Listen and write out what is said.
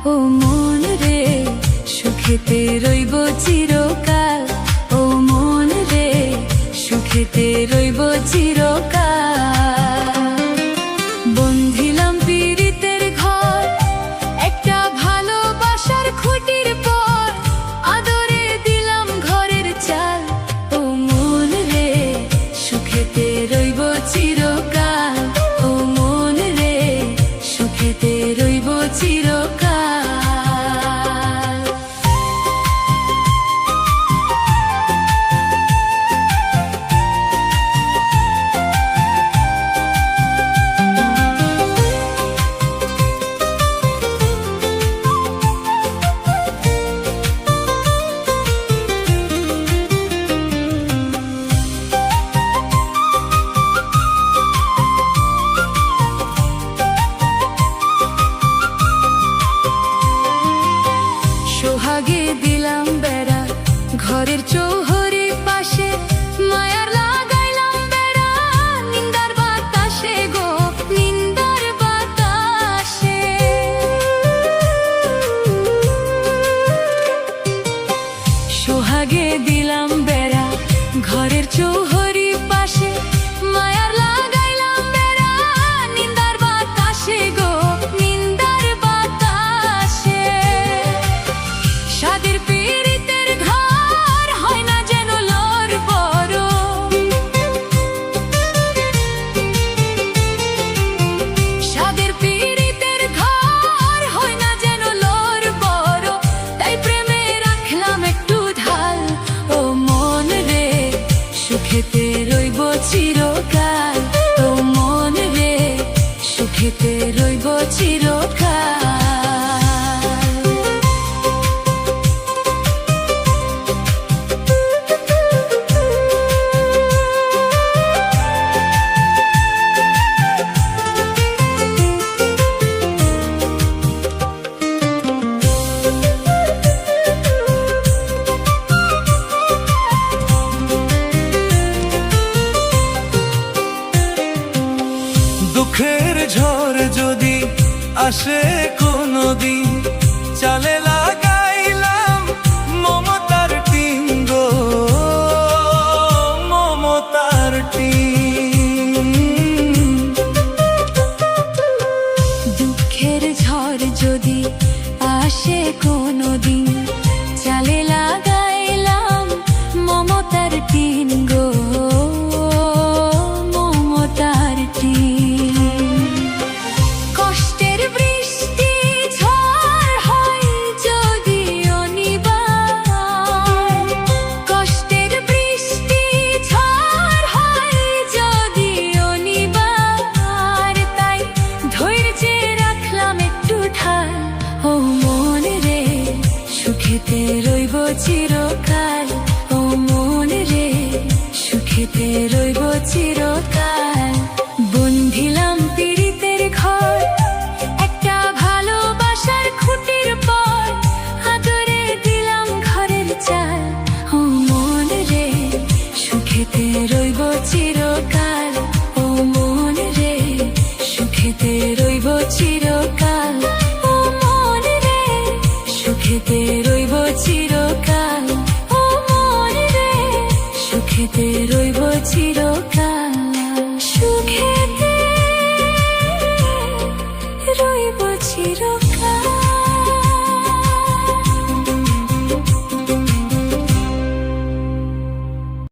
ও মন রে সুখেতে রইব চিরকাল, ও মন রে সুখেতে রইব চিরকাল। বন্ধিলাম পীড়িতের ঘর একটা ভালোবাসার খুঁটির পর, আদরে দিলাম ঘরের চাল, ও মন রে সুখেতে রইব চিরকাল, ও মন রে সুখেতে রইব চিরকাল। সোহাগে দিলাম বেড়া ঘরের চৌহরে পাশে, মায়ার লাগাইলাম বেড়া নিন্দার বাতাসে গো, নিন্দার বাতাসে। সোহাগে দিলাম বেড়া ঘরের চৌহরে পাশে, মায়ার লাগাইলাম বেড়া নিন্দার বাতাসে গো, নিন্দার বাতাসে। সাদের পীড়িতের ঘর হয় না যেন লোর বড়, সাদের পীড়িতের ঘর হয় না যেন লোর বড়, তাই প্রেমে রাখলাম একটু ঢাল, ও মন রে সুখেতে রইব চিরকাল, ও মন রে সুখেতে রইব চিরকাল। দুঃখের ঝড় যদি আসে কোনদিন, চালে লাগাইলাম মমতার টিন গো, মমতার টিন। দুঃখের ঝড় যদি আসে কোনদিন,